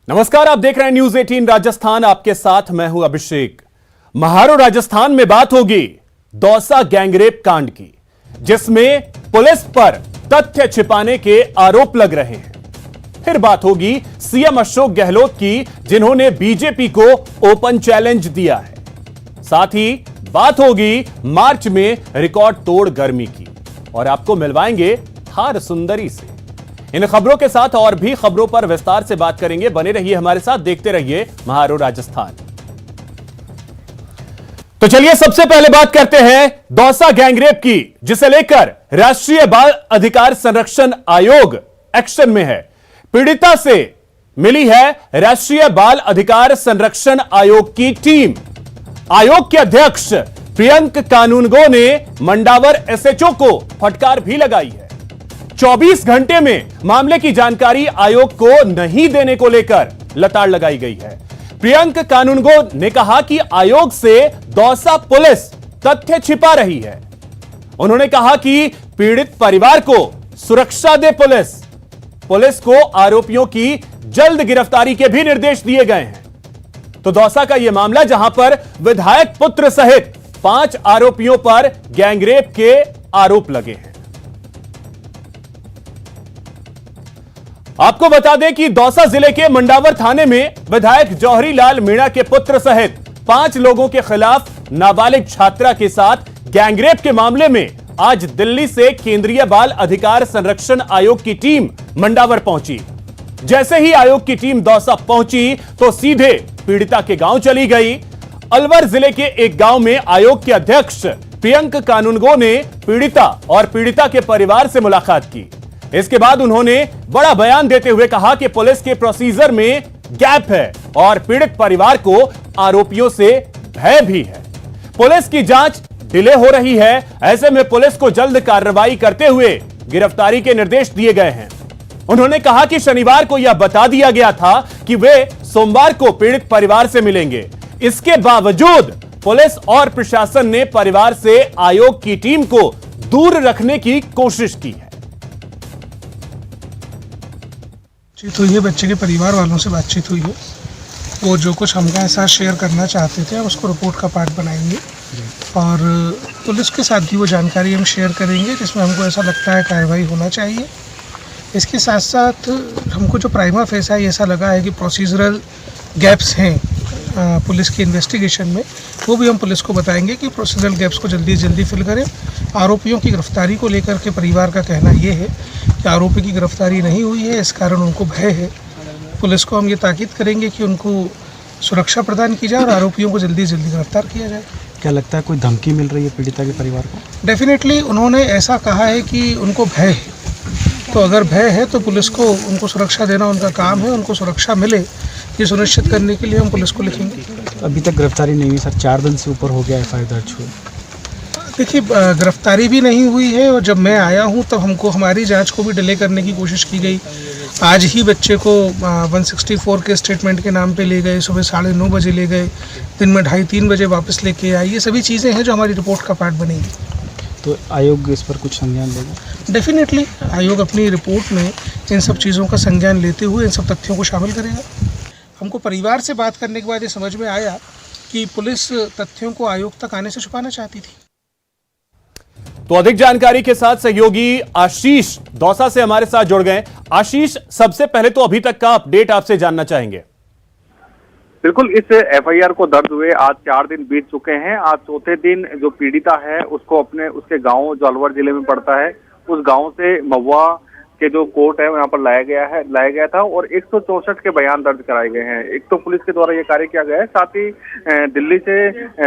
नमस्कार, आप देख रहे हैं न्यूज 18 राजस्थान। आपके साथ मैं हूं अभिषेक। महारो राजस्थान में बात होगी दौसा गैंगरेप कांड की, जिसमें पुलिस पर तथ्य छिपाने के आरोप लग रहे हैं। फिर बात होगी सीएम अशोक गहलोत की, जिन्होंने बीजेपी को ओपन चैलेंज दिया है। साथ ही बात होगी मार्च में रिकॉर्ड तोड़ गर्मी की, और आपको मिलवाएंगे थार सुंदरी से। इन खबरों के साथ और भी खबरों पर विस्तार से बात करेंगे। बने रहिए हमारे साथ, देखते रहिए महारो राजस्थान। तो चलिए सबसे पहले बात करते हैं दौसा गैंगरेप की, जिसे लेकर राष्ट्रीय बाल अधिकार संरक्षण आयोग एक्शन में है। पीड़िता से मिली है राष्ट्रीय बाल अधिकार संरक्षण आयोग की टीम। आयोग के अध्यक्ष प्रियंक कानूनगो ने मंडावर एसएचओ को फटकार भी लगाई है। 24 घंटे में मामले की जानकारी आयोग को नहीं देने को लेकर लताड़ लगाई गई है। प्रियंक कानूनगो ने कहा कि आयोग से दौसा पुलिस तथ्य छिपा रही है। उन्होंने कहा कि पीड़ित परिवार को सुरक्षा दे पुलिस को आरोपियों की जल्द गिरफ्तारी के भी निर्देश दिए गए हैं। तो दौसा का यह मामला, जहां पर विधायक पुत्र सहित 5 आरोपियों पर गैंगरेप के आरोप लगे हैं। आपको बता दें कि दौसा जिले के मंडावर थाने में विधायक जौहरी लाल मीणा के पुत्र सहित 5 लोगों के खिलाफ नाबालिग छात्रा के साथ गैंगरेप के मामले में आज दिल्ली से केंद्रीय बाल अधिकार संरक्षण आयोग की टीम मंडावर पहुंची। जैसे ही आयोग की टीम दौसा पहुंची तो सीधे पीड़िता के गांव चली गई। अलवर जिले के एक गांव में आयोग के अध्यक्ष प्रियंक कानूनगो ने पीड़िता और पीड़िता के परिवार से मुलाकात की। इसके बाद उन्होंने बड़ा बयान देते हुए कहा कि पुलिस के प्रोसीजर में गैप है और पीड़ित परिवार को आरोपियों से भय भी है। पुलिस की जांच डिले हो रही है, ऐसे में पुलिस को जल्द कार्रवाई करते हुए गिरफ्तारी के निर्देश दिए गए हैं। उन्होंने कहा कि शनिवार को यह बता दिया गया था कि वे सोमवार को पीड़ित परिवार से मिलेंगे। इसके बावजूद पुलिस और प्रशासन ने परिवार से आयोग की टीम को दूर रखने की कोशिश की है। तो ये बच्चे के परिवार वालों से बातचीत हुई है। वो जो कुछ हमारे साथ शेयर करना चाहते थे, हम उसको रिपोर्ट का पार्ट बनाएंगे और पुलिस के साथ भी वो जानकारी हम शेयर करेंगे जिसमें हमको ऐसा लगता है कार्रवाई होना चाहिए। इसके साथ साथ हमको जो प्राइमा फेसा ऐसा लगा है कि प्रोसीजरल गैप्स हैं पुलिस की इन्वेस्टिगेशन में, वो भी हम पुलिस को बताएंगे कि प्रोसीजरल गैप्स को जल्दी जल्दी फिल करें। आरोपियों की गिरफ्तारी को लेकर के परिवार का कहना ये है कि आरोपी की गिरफ्तारी नहीं हुई है, इस कारण उनको भय है। पुलिस को हम ये ताकीद करेंगे कि उनको सुरक्षा प्रदान की जाए और आरोपियों को जल्दी जल्दी गिरफ्तार किया जाए। क्या लगता है कोई धमकी मिल रही है पीड़िता के परिवार को? डेफिनेटली उन्होंने ऐसा कहा है कि उनको भय है, तो अगर भय है तो पुलिस को उनको सुरक्षा देना उनका काम है। उनको सुरक्षा मिले ये सुनिश्चित करने के लिए हम पुलिस को लिखेंगे। अभी तक गिरफ्तारी नहीं हुई सर, 4 दिन से ऊपर हो गया एफआईआर दर्ज हुए। देखिए, गिरफ्तारी भी नहीं हुई है और जब मैं आया हूँ तब हमको हमारी जांच को भी डिले करने की कोशिश की गई। आज ही बच्चे को 164 के स्टेटमेंट के नाम पे ले गए, सुबह 9:30 बजे ले गए, दिन में 2:30-3 बजे वापस लेके आए। ये सभी चीज़ें हैं जो हमारी रिपोर्ट का पार्ट बनेंगी। तो आयोग इस पर कुछ संज्ञान लेगा? डेफिनेटली आयोग अपनी रिपोर्ट में इन सब चीज़ों का संज्ञान लेते हुए इन सब तथ्यों को शामिल करेगा। हमको परिवार से बात करने के बाद ये समझ में आया कि पुलिस तथ्यों को आयोग तक आने से छुपाना चाहती थी। तो अधिक जानकारी के साथ सहयोगी आशीष दौसा से हमारे साथ जुड़ गए। आशीष, सबसे पहले तो अभी तक का अपडेट आपसे जानना चाहेंगे। बिल्कुल, इस एफआईआर को दर्ज हुए आज 4 दिन बीत चुके हैं। आज चौथे दिन जो पीड़िता है उसको उसके गांव जो अलवर जिले में पड़ता है, उस गांव से महुआ के जो कोर्ट है वहां पर लाया गया था और 164 के बयान दर्ज कराए गए हैं। एक तो पुलिस के द्वारा ये कार्य किया गया है, साथ ही दिल्ली से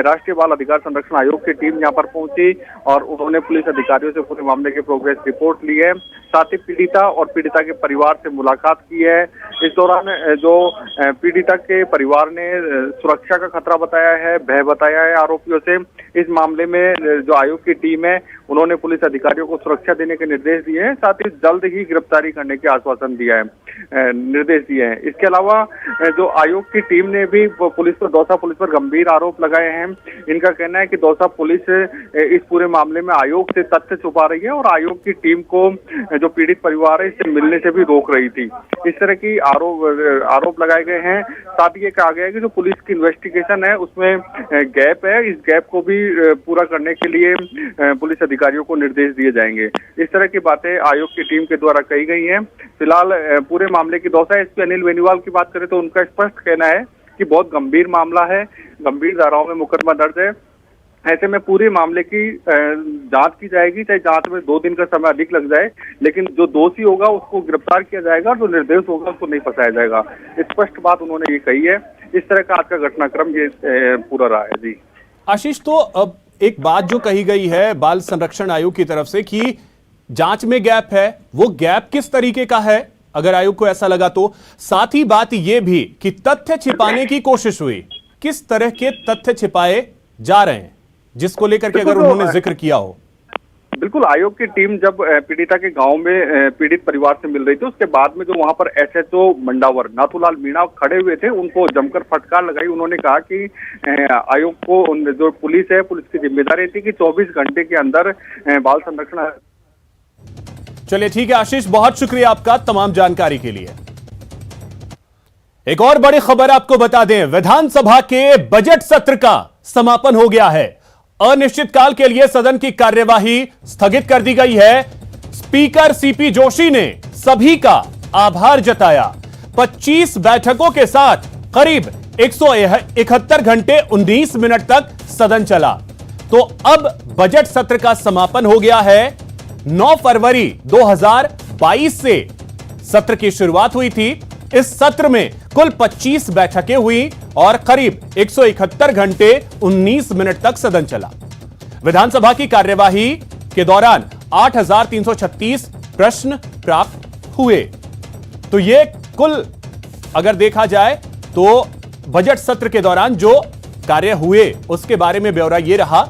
राष्ट्रीय बाल अधिकार संरक्षण आयोग की टीम यहाँ पर पहुंची और उन्होंने पुलिस अधिकारियों से पूरे मामले की प्रोग्रेस रिपोर्ट ली है। साथ ही पीड़िता और पीड़िता के परिवार से मुलाकात की है। इस दौरान जो पीड़िता के परिवार ने सुरक्षा का खतरा बताया है, भय बताया है आरोपियों से। इस मामले में जो आयोग की टीम है उन्होंने पुलिस अधिकारियों को सुरक्षा देने के निर्देश दिए हैं, साथ ही जल्द ही गिरफ्तारी करने के आश्वासन दिया है, निर्देश दिए हैं। इसके अलावा जो आयोग की टीम ने भी दौसा पुलिस पर गंभीर आरोप लगाए हैं। इनका कहना है कि दौसा पुलिस इस पूरे मामले में आयोग से तथ्य छुपा रही है और आयोग की टीम को जो पीड़ित परिवार है इससे मिलने से भी रोक रही थी। इस तरह की आरोप लगाए गए हैं। साथ ही ये कहा गया है कि जो पुलिस की इन्वेस्टिगेशन है उसमें गैप है, इस गैप को भी पूरा करने के लिए पुलिस अधिकारियों को निर्देश दिए जाएंगे। इस तरह की बातें आयोग की टीम के द्वारा कही गई हैं। फिलहाल पूरे मामले की दौसा एसपी अनिल बेनीवाल की बात करें तो उनका स्पष्ट कहना है कि बहुत गंभीर मामला है, गंभीर धाराओं में मुकदमा दर्ज है। ऐसे में पूरे मामले की जांच की जाएगी, चाहे जांच में 2 दिन का समय अधिक लग जाए, लेकिन जो दोषी होगा उसको गिरफ्तार किया जाएगा और जो निर्दोष होगा उसको नहीं फंसाया जाएगा। स्पष्ट बात उन्होंने ये कही है। इस तरह का आज का घटनाक्रम ये पूरा रहा है। जी आशीष, तो अब एक बात जो कही गई है बाल संरक्षण आयोग की तरफ से कि जांच में गैप है, वो गैप किस तरीके का है अगर आयोग को ऐसा लगा तो? साथ ही बात यह भी कि तथ्य छिपाने की कोशिश हुई, किस तरह के तथ्य छिपाए जा रहे हैं जिसको लेकर के अगर उन्होंने जिक्र किया हो? बिल्कुल, आयोग की टीम जब पीड़िता के गांव में पीड़ित परिवार से मिल रही थी, उसके बाद में जो वहां पर एसएचओ मंडावर नाथूलाल मीणा खड़े हुए थे, उनको जमकर फटकार लगाई। उन्होंने कहा कि आयोग को जो पुलिस है, पुलिस की जिम्मेदारी थी कि 24 घंटे के अंदर बाल संरक्षण। चलिए ठीक है आशीष, बहुत शुक्रिया आपका तमाम जानकारी के लिए। एक और बड़ी खबर आपको बता दें, विधानसभा के बजट सत्र का समापन हो गया है। अनिश्चितकाल के लिए सदन की कार्यवाही स्थगित कर दी गई है। स्पीकर सीपी जोशी ने सभी का आभार जताया। 25 बैठकों के साथ करीब 171 घंटे 19 मिनट तक सदन चला। तो अब बजट सत्र का समापन हो गया है। 9 फरवरी 2022 से सत्र की शुरुआत हुई थी। इस सत्र में कुल 25 बैठकें हुई और करीब 171 घंटे 19 मिनट तक सदन चला। विधानसभा की कार्यवाही के दौरान 8,336 प्रश्न प्राप्त हुए। तो ये कुल अगर देखा जाए तो बजट सत्र के दौरान जो कार्य हुए उसके बारे में ब्यौरा ये रहा।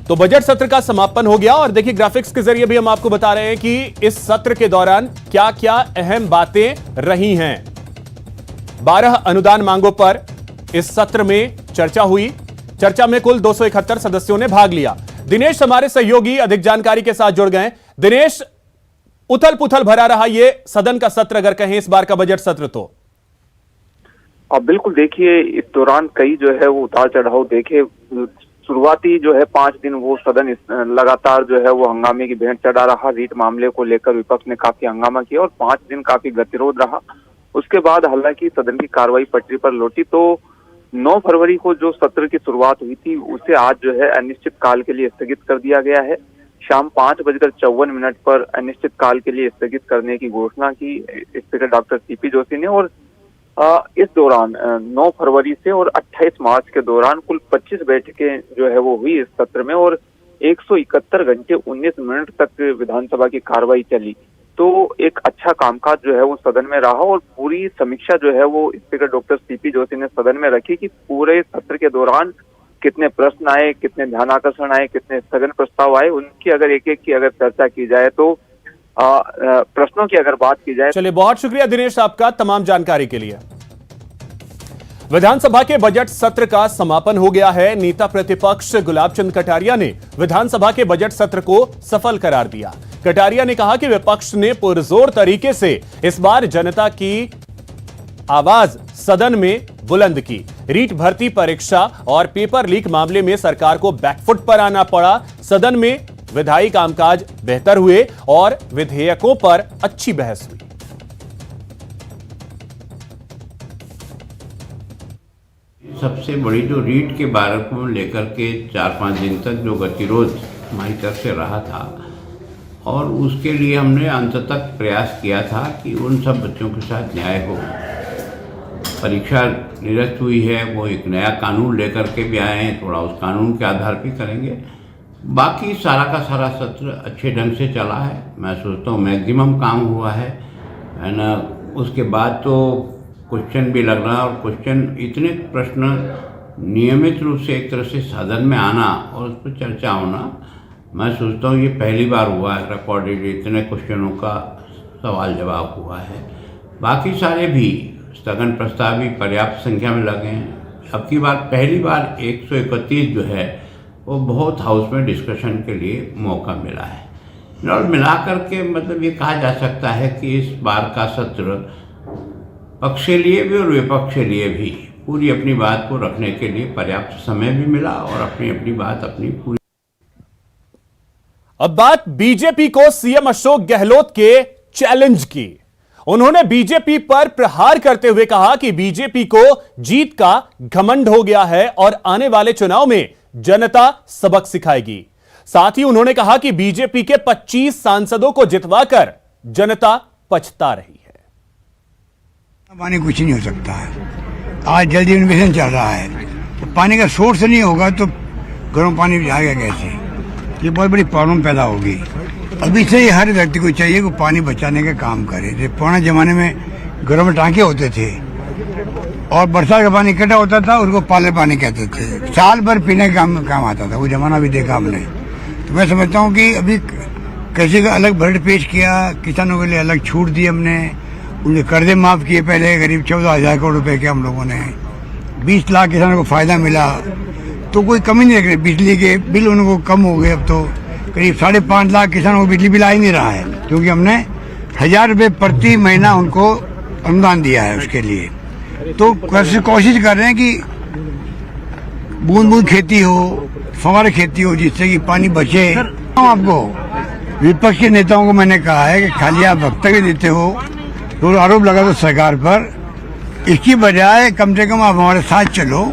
तो बजट सत्र का समापन हो गया और देखिए ग्राफिक्स के जरिए भी हम आपको बता रहे हैं कि इस सत्र के दौरान क्या क्या अहम बातें रही हैं। 12 अनुदान मांगों पर इस सत्र में चर्चा हुई। चर्चा में कुल 271 सदस्यों ने भाग लिया। दिनेश हमारे सहयोगी अधिक जानकारी के साथ जुड़ गए। दिनेश, उथल पुथल भरा रहा ये सदन का सत्र अगर कहें इस बार का बजट सत्र तो? अब बिल्कुल देखिए, इस दौरान कई जो है वो उतार चढ़ाव देखे। शुरुआती जो है 5 दिन वो सदन लगातार जो है वो हंगामे की भेंट चढ़ा रहा। रीट मामले को लेकर विपक्ष ने काफी हंगामा किया और 5 दिन काफी गतिरोध रहा। उसके बाद हालांकि सदन की कार्रवाई पटरी पर लौटी। तो 9 फरवरी को जो सत्र की शुरुआत हुई थी उसे आज जो है अनिश्चित काल के लिए स्थगित कर दिया गया है। शाम 5:54 पर अनिश्चित काल के लिए स्थगित करने की घोषणा की स्पीकर डॉक्टर सीपी जोशी ने। और इस दौरान 9 फरवरी से और 28 मार्च के दौरान कुल 25 बैठकें जो है वो हुई इस सत्र में और 171 घंटे 19 मिनट तक विधानसभा की कार्रवाई चली। तो एक अच्छा कामकाज जो है वो सदन में रहा और पूरी समीक्षा जो है वो स्पीकर डॉक्टर सीपी जोशी ने सदन में रखी कि पूरे सत्र के दौरान कितने प्रश्न आए, कितने ध्यानाकर्षण आए, कितने स्थगन प्रस्ताव आए, उनकी अगर एक-एक की अगर चर्चा की जाए तो प्रश्नों की अगर बात की जाए। चलिए, बहुत शुक्रिया दिनेश आपका तमाम जानकारी के लिए। विधानसभा के बजट सत्र का समापन हो गया है। नेता प्रतिपक्ष गुलाब चंद कटारिया ने विधानसभा के बजट सत्र को सफल करार दिया। कटारिया ने कहा कि विपक्ष ने पुरजोर तरीके से इस बार जनता की आवाज सदन में बुलंद की। रीट भर्ती परीक्षा और पेपर लीक मामले में सरकार को बैकफुट पर आना पड़ा। सदन में विधायी कामकाज बेहतर हुए और विधेयकों पर अच्छी बहस हुई। सबसे बड़ी जो रीट के बारे को लेकर के 4-5 दिन तक जो गतिरोध हमारी तरफ से रहा था और उसके लिए हमने अंत तक प्रयास किया था कि उन सब बच्चों के साथ न्याय हो। परीक्षा निरस्त हुई है, वो एक नया कानून लेकर के भी आए हैं, थोड़ा उस कानून के आधार पर करेंगे। बाकी सारा का सारा सत्र अच्छे ढंग से चला है। मैं सोचता हूँ मैक्सिमम काम हुआ है ना। उसके बाद तो क्वेश्चन भी लग रहा है और क्वेश्चन इतने प्रश्न नियमित रूप से एक तरह से सदन में आना और उस पर चर्चा होना, मैं सोचता हूँ ये पहली बार हुआ है रिकॉर्डेड इतने क्वेश्चनों का सवाल जवाब हुआ है। बाकी सारे भी स्थगन प्रस्ताव भी पर्याप्त संख्या में लगे हैं। अब की बार पहली बार 131 जो है वो बहुत हाउस में डिस्कशन के लिए मौका मिला है। और मिला करके मतलब ये कहा जा सकता है कि इस बार का सत्र पक्ष के लिए भी और विपक्ष के लिए भी पूरी अपनी बात को रखने के लिए पर्याप्त समय भी मिला और अपनी बात अपनी पूरी। अब बात बीजेपी को सीएम अशोक गहलोत के चैलेंज की। उन्होंने बीजेपी पर प्रहार करते हुए कहा कि बीजेपी को जीत का घमंड हो गया है और आने वाले चुनाव में जनता सबक सिखाएगी। साथ ही उन्होंने कहा कि बीजेपी के 25 सांसदों को जितवाकर जनता पछता रही है। पानी कुछ नहीं हो सकता है। आज जल जीवन मिशन चल रहा है, तो पानी का सोर्स नहीं होगा तो गर्म पानी जाएगा कैसे? ये बहुत बड़ी प्रॉब्लम पैदा होगी। अभी से ही हर व्यक्ति को चाहिए कि पानी बचाने का काम करे। जैसे पुराने जमाने में घरों में टांके होते थे और बरसात का पानी इकट्ठा होता था, उसको पाले पानी कहते थे, साल भर पीने का काम आता था। वो जमाना भी देखा हमने। तो मैं समझता हूँ कि अभी कृषि का अलग बजट पेश किया, किसानों के लिए अलग छूट दी हमने, उनके कर्जे माफ किए। पहले करीब 14,000 करोड़ रुपए के हम लोगों ने 20 लाख किसानों को फायदा मिला, तो कोई कमी नहीं रही। बिजली के बिल उनको कम हो गए। अब तो करीब 5.5 लाख किसानों को बिजली बिल आ ही नहीं रहा है, क्योंकि हमने 1,000 रुपये प्रति महीना उनको अनुदान दिया है उसके लिए। तो कोशिश कर रहे हैं कि बूंद बूंद खेती हो, फव्वारा खेती हो, जिससे कि पानी बचे। आपको विपक्ष के नेताओं को मैंने कहा है कि खाली आप वक्तव्य देते हो तो आरोप लगा दो सरकार पर, इसकी बजाय कम से कम आप हमारे साथ चलो,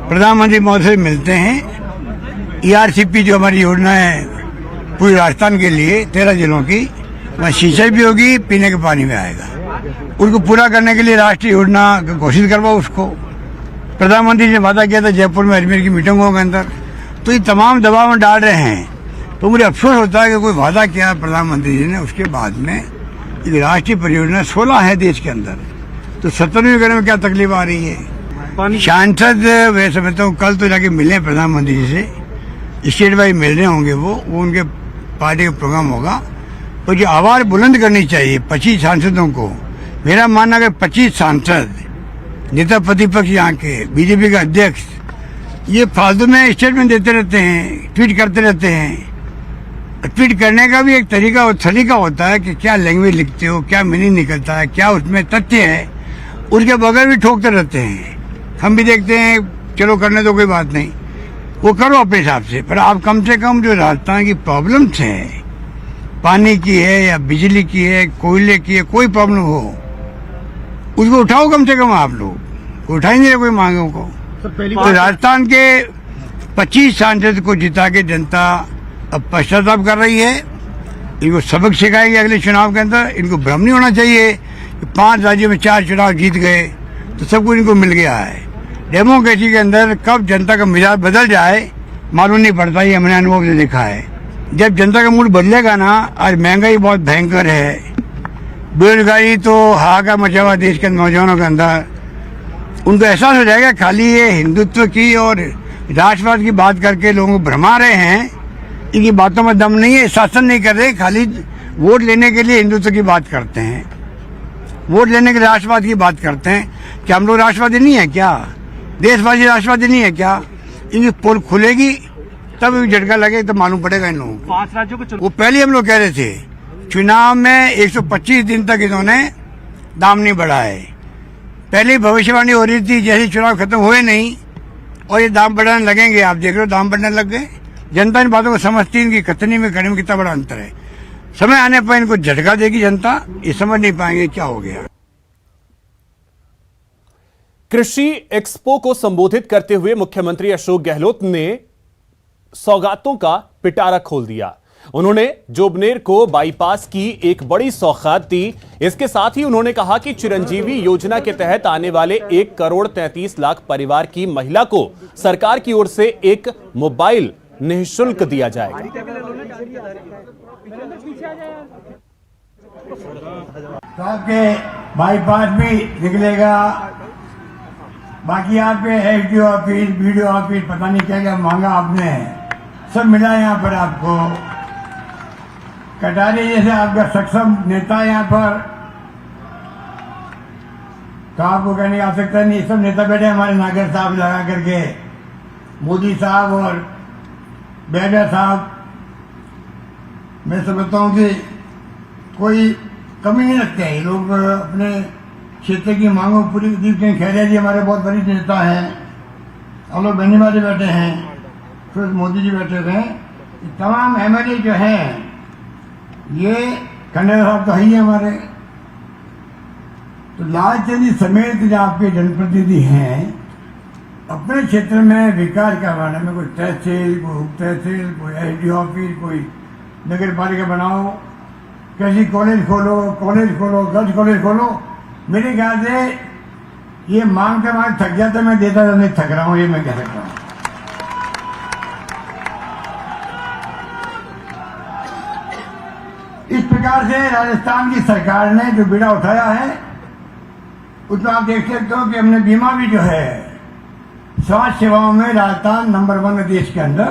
प्रधानमंत्री महोदय से मिलते हैं। ERCP जो हमारी योजना है पूरी राजस्थान के लिए 13 जिलों की, वहाँ सिंचाई भी होगी, पीने के पानी में आएगा। उनको पूरा करने के लिए राष्ट्रीय योजना घोषित करवाओ उसको। प्रधानमंत्री ने वादा किया था जयपुर में अजमेर की मीटिंगों के अंदर, तो ये तमाम दबाव में डाल रहे हैं। तो मुझे अफसोस होता है कि कोई वादा किया प्रधानमंत्री जी ने, उसके बाद में एक राष्ट्रीय परियोजना 16 है देश के अंदर, तो 17वीं करने में क्या तकलीफ आ रही है? सांसद वे समझता हूँ कल तो जाके मिले प्रधानमंत्री जी से, स्टेट वाइज मिल रहे होंगे वो उनके पार्टी का प्रोग्राम होगा। तो जो आवाज बुलंद करनी चाहिए 25 सांसदों को। मेरा मानना अगर 25 सांसद नेता प्रतिपक्ष यहाँ के बीजेपी का अध्यक्ष ये फालतू में स्टेटमेंट देते रहते हैं, ट्वीट करते रहते हैं। ट्वीट करने का भी एक तरीका होता है कि क्या लैंग्वेज लिखते हो, क्या मीनिंग निकलता है, क्या उसमें तथ्य है, उसके बगैर भी ठोकते रहते हैं। हम भी देखते हैं, चलो करने तो कोई बात नहीं, वो करो अपने हिसाब से, पर आप कम से कम जो राजस्थान की प्रॉब्लम्स हैं, पानी की है या बिजली की है, कोयले की है, कोई प्रॉब्लम हो उसको उठाओ कम से कम। आप लोग उठा ही नहीं रहे कोई मांगों को। तो राजस्थान के 25 सांसद को जिता के जनता अब पश्चाताप कर रही है। इनको सबक सिखाएगी अगले चुनाव के अंदर। इनको भ्रम नहीं होना चाहिए कि 5 राज्यों में 4 चुनाव जीत गए तो सब कुछ इनको मिल गया है। डेमोक्रेसी के अंदर कब जनता का मिजाज बदल जाए मालूम नहीं पड़ता, ये हमने अनुभव से देखा है। जब जनता का मूड बदलेगा ना, आज महंगाई बहुत भयंकर है, बेरोजगारी तो हाहाकार मचा हुआ देश के नौजवानों के अंदर, उनको एहसास हो जाएगा खाली ये हिंदुत्व की और राष्ट्रवाद की बात करके लोगों को भरमा रहे हैं, इनकी बातों में दम नहीं है, शासन नहीं कर रहे, खाली वोट लेने के लिए हिंदुत्व की बात करते हैं, वोट लेने के लिए राष्ट्रवाद की बात करते हैं। क्या हम लोग राष्ट्रवादी नहीं है क्या? देशवासी राष्ट्रवादी नहीं है क्या? इनकी पोल खुलेगी तब झटका लगे तो मालूम पड़ेगा इन लोगों को। 5 राज्यों को वो पहले हम लोग कह रहे थे चुनाव में 125 दिन तक इन्होंने दाम नहीं बढ़ाए। पहले भविष्यवाणी हो रही थी जैसे चुनाव खत्म हुए नहीं और ये दाम बढ़ाने लगेंगे। आप देख रहे हो दाम बढ़ने लग गए। जनता इन बातों को समझती है, इनकी कथनी में करने में कितना बड़ा अंतर है। समय आने पर इनको झटका देगी जनता, ये समझ नहीं पाएंगे क्या हो गया। कृषि एक्सपो को संबोधित करते हुए मुख्यमंत्री अशोक गहलोत ने सौगातों का पिटारा खोल दिया। उन्होंने जोबनेर को बाईपास की एक बड़ी सौगात दी। इसके साथ ही उन्होंने कहा कि चिरंजीवी योजना के तहत आने वाले 1,33,00,000 परिवार की महिला को सरकार की ओर से एक मोबाइल निःशुल्क दिया जाएगा। आपके बाईपास भी निकलेगा, बाकी यहाँ पे एसडीओ ऑफिस, बीडीओ ऑफिस, पता नहीं क्या क्या मांगा आपने, सब मिला यहाँ पर आपको। कटारी जैसे आपका सक्षम नेता यहाँ पर, तो आपको कहने की आवश्यकता नहीं। सब नेता बैठे हमारे नागर साहब लगा करके, मोदी साहब और बैडा साहब, मैं समझता हूँ कि कोई कमी नहीं रखते हैं लोग अपने क्षेत्र की मांगों पूरी। दीपचंद खैरिया जी हमारे बहुत वरिष्ठ नेता हैं, हम लोग बेनीवाल जी बैठे हैं, फिर मोदी जी बैठे हुए हैं, तमाम एमएलए जो हैं, ये खंडेलवाल साहब तो है ही हमारे, तो लालचंद जी समेत जो आपके जनप्रतिनिधि हैं अपने क्षेत्र में विकास करवाने में, कोई तहसील, कोई उप तहसील, कोई एसडी ऑफिस, कोई नगर पालिका बनाओ, कैसी कॉलेज खोलो, गर्ल्स कॉलेज खोलो, मेरे ख्याल से ये मांग के मांग थक जाता, मैं देता नहीं थक रहा हूँ, ये मैं कह सकता हूँ। इस प्रकार से राजस्थान की सरकार ने जो बीड़ा उठाया है उसमें आप देख सकते हो कि हमने बीमा भी जो है स्वास्थ्य सेवाओं में राजस्थान नंबर 1 है देश के अंदर।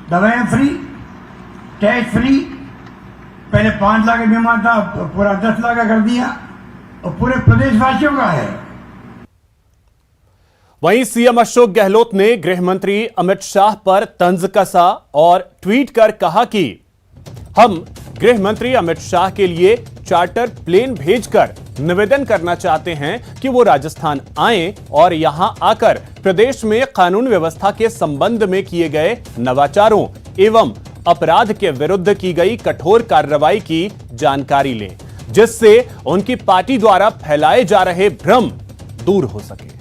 दवाएं फ्री, टेस्ट फ्री, पहले 5 लाख का बीमा था, पूरा 10 लाख का कर दिया और पूरे प्रदेशवासियों का है। वहीं सीएम अशोक गहलोत ने गृह मंत्री अमित शाह पर तंज कसा और ट्वीट कर कहा कि हम गृह मंत्री अमित शाह के लिए चार्टर प्लेन भेजकर निवेदन करना चाहते हैं कि वो राजस्थान आएं और यहां आकर प्रदेश में कानून व्यवस्था के संबंध में किए गए नवाचारों एवं अपराध के विरुद्ध की गई कठोर कार्रवाई की जानकारी लें, जिससे उनकी पार्टी द्वारा फैलाए जा रहे भ्रम दूर हो सके।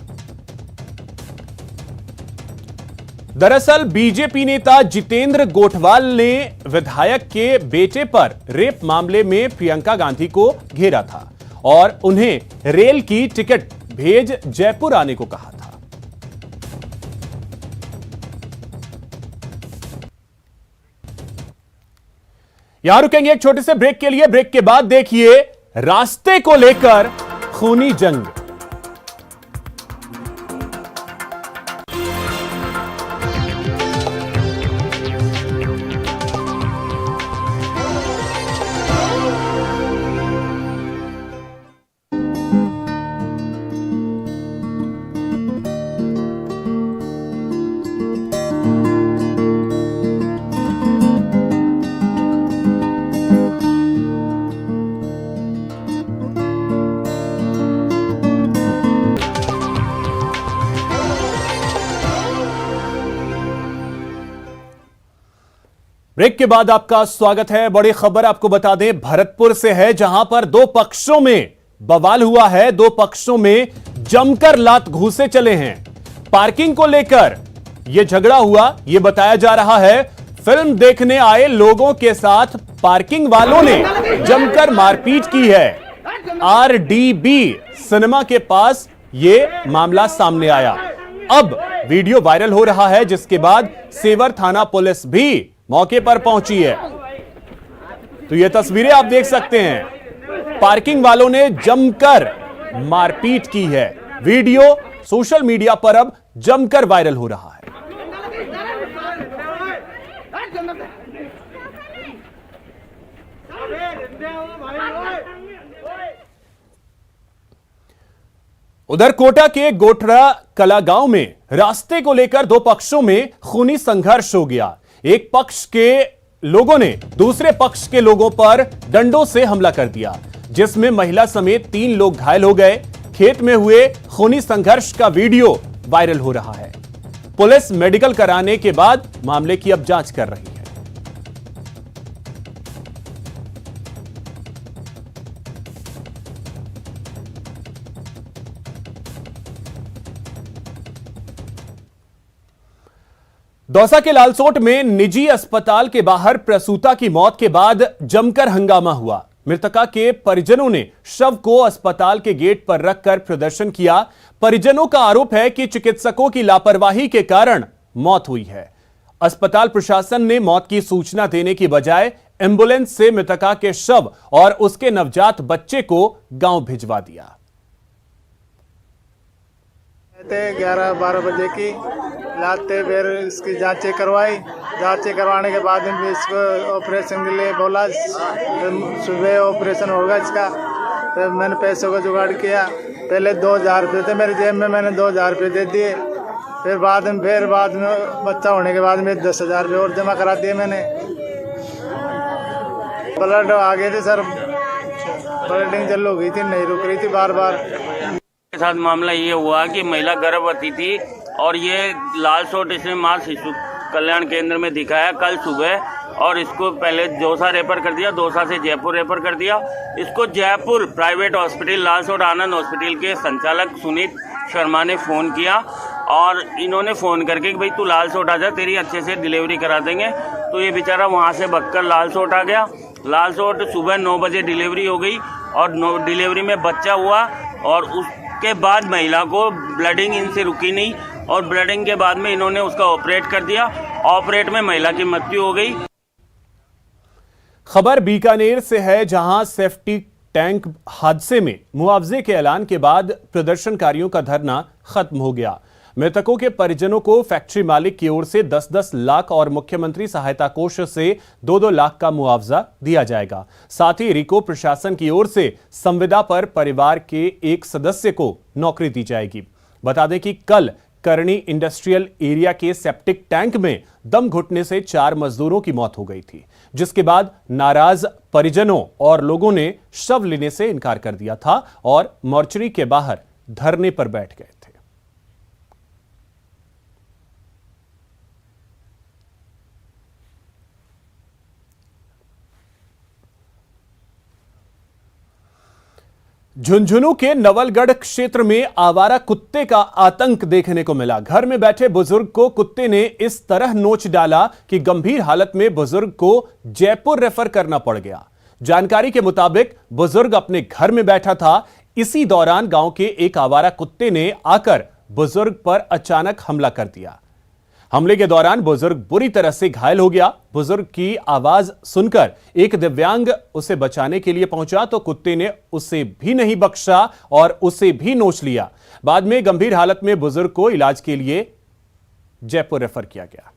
दरअसल बीजेपी नेता जितेंद्र गोठवाल ने विधायक के बेटे पर रेप मामले में प्रियंका गांधी को घेरा था और उन्हें रेल की टिकट भेज जयपुर आने को कहा था। यहां रुकेंगे एक छोटे से ब्रेक के लिए। ब्रेक के बाद देखिए रास्ते को लेकर खूनी जंग। ब्रेक के बाद आपका स्वागत है। बड़ी खबर आपको बता दें भरतपुर से है, जहां पर दो पक्षों में बवाल हुआ है। दो पक्षों में जमकर लात घूसे चले हैं। पार्किंग को लेकर यह झगड़ा हुआ, यह बताया जा रहा है। फिल्म देखने आए लोगों के साथ पार्किंग वालों ने जमकर मारपीट की है। आरडीबी सिनेमा के पास यह मामला सामने आया। अब वीडियो वायरल हो रहा है, जिसके बाद सेवर थाना पुलिस भी मौके पर पहुंची है। तो ये तस्वीरें आप देख सकते हैं, पार्किंग वालों ने जमकर मारपीट की है। वीडियो सोशल मीडिया पर अब जमकर वायरल हो रहा है। उधर कोटा के गोठरा कला गांव में रास्ते को लेकर दो पक्षों में खूनी संघर्ष हो गया। एक पक्ष के लोगों ने दूसरे पक्ष के लोगों पर डंडों से हमला कर दिया, जिसमें महिला समेत 3 लोग घायल हो गए। खेत में हुए खूनी संघर्ष का वीडियो वायरल हो रहा है। पुलिस मेडिकल कराने के बाद मामले की अब जांच कर रही है। दौसा के लालसोट में निजी अस्पताल के बाहर प्रसूता की मौत के बाद जमकर हंगामा हुआ। मृतका के परिजनों ने शव को अस्पताल के गेट पर रखकर प्रदर्शन किया। परिजनों का आरोप है कि चिकित्सकों की लापरवाही के कारण मौत हुई है। अस्पताल प्रशासन ने मौत की सूचना देने की बजाय एम्बुलेंस से मृतका के शव और उसके नवजात बच्चे को गांव भिजवा दिया। 11-12 बजे की लाते फिर इसकी जांचें करवाई। जांचें करवाने के बाद में इसको ऑपरेशन के लिए बोला, सुबह ऑपरेशन होगा इसका। फिर मैंने पैसों का जुगाड़ किया। पहले 2000 रुपये थे मेरी जेब में, मैंने 2000 रुपये दे दिए। फिर बाद में बच्चा होने के बाद में 10,000 रुपये और जमा करा दिए मैंने। ब्लड आ गए थे सर, ब्लडिंग चालू हो गई थी, नहीं रुक रही थी बार बार। के साथ मामला ये हुआ कि महिला गर्भवती थी और ये लाल सोट इसने मां शिशु कल्याण केंद्र में दिखाया कल सुबह, और इसको पहले दौसा रेफर कर दिया, दौसा से जयपुर रेफर कर दिया। इसको जयपुर प्राइवेट हॉस्पिटल लाल सोट आनंद हॉस्पिटल के संचालक सुनीत शर्मा ने फ़ोन किया और इन्होंने फ़ोन करके कि भाई तू लाल सोट आ जा, तेरी अच्छे से डिलीवरी करा देंगे। तो ये बेचारा वहाँ से भगकर लाल सोट आ गया। लाल सोट सुबह 9 बजे डिलीवरी हो गई और डिलीवरी में बच्चा हुआ, और उसके बाद महिला को ब्लडिंग इनसे रुकी नहीं, और ब्लडिंग के बाद में इन्होंने उसका ऑपरेट कर दिया। ऑपरेट में महिला की मृत्यु हो गई। खबर बीकानेर से है, जहां सेफ्टी टैंक हादसे में मुआवजे के ऐलान के बाद प्रदर्शनकारियों का धरना खत्म हो गया। मृतकों के परिजनों को फैक्ट्री मालिक की ओर से 10-10 लाख और मुख्यमंत्री सहायता कोष से 2-2 लाख का मुआवजा दिया जाएगा। साथ ही रिको प्रशासन की ओर से संविदा पर परिवार के एक सदस्य को नौकरी दी जाएगी। बता दें कि कल करनी इंडस्ट्रियल एरिया के सेप्टिक टैंक में दम घुटने से 4 मजदूरों की मौत हो गई थी, जिसके बाद नाराज परिजनों और लोगों ने शव लेने से इनकार कर दिया था और मोर्चरी के बाहर धरने पर बैठ गए थे। झुंझुनू के नवलगढ़ क्षेत्र में आवारा कुत्ते का आतंक देखने को मिला। घर में बैठे बुजुर्ग को कुत्ते ने इस तरह नोच डाला कि गंभीर हालत में बुजुर्ग को जयपुर रेफर करना पड़ गया। जानकारी के मुताबिक बुजुर्ग अपने घर में बैठा था। इसी दौरान गांव के एक आवारा कुत्ते ने आकर बुजुर्ग पर अचानक हमला कर दिया। हमले के दौरान बुजुर्ग बुरी तरह से घायल हो गया। बुजुर्ग की आवाज सुनकर एक दिव्यांग उसे बचाने के लिए पहुंचा तो कुत्ते ने उसे भी नहीं बख्शा और उसे भी नोच लिया। बाद में गंभीर हालत में बुजुर्ग को इलाज के लिए जयपुर रेफर किया गया।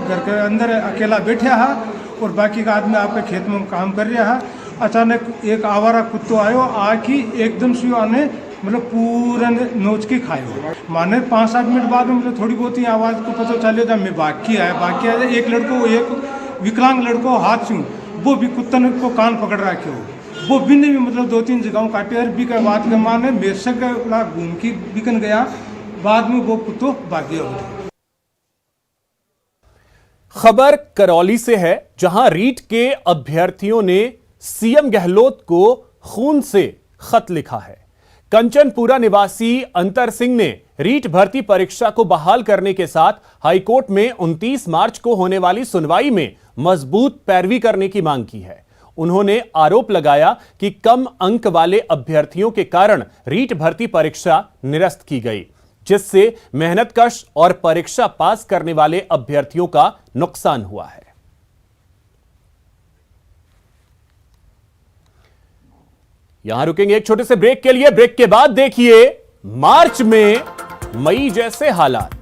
घर के अंदर अकेला बैठा है और बाकी का आदमी आपके खेत में काम कर रहा है। अचानक एक आवारा कुत्तो आयो, आके एकदम से आने मतलब पूरा नोच के खाए। माने 5-7 मिनट बाद में मतलब थोड़ी बहुत ही आवाज़ को पता चले था मैं बाकी आया। एक लड़को, एक विकलांग लड़को हाथ से वो भी कुत्ता ने को कान पकड़ रखे हो, वो भी ने भी मतलब 2-3 जगहों काटे। और भी का बात के माने मेरे का घूम के बिकन गया, बाद में वो कुत्तो भाग गया। खबर करौली से है, जहां रीट के अभ्यर्थियों ने सीएम गहलोत को खून से खत लिखा है। कंचनपुरा निवासी अंतर सिंह ने रीट भर्ती परीक्षा को बहाल करने के साथ हाईकोर्ट में 29 मार्च को होने वाली सुनवाई में मजबूत पैरवी करने की मांग की है। उन्होंने आरोप लगाया कि कम अंक वाले अभ्यर्थियों के कारण रीट भर्ती परीक्षा निरस्त की गई, जिससे मेहनतकश और परीक्षा पास करने वाले अभ्यर्थियों का नुकसान हुआ है। यहां रुकेंगे एक छोटे से ब्रेक के लिए। ब्रेक के बाद देखिए मार्च में मई जैसे हालात।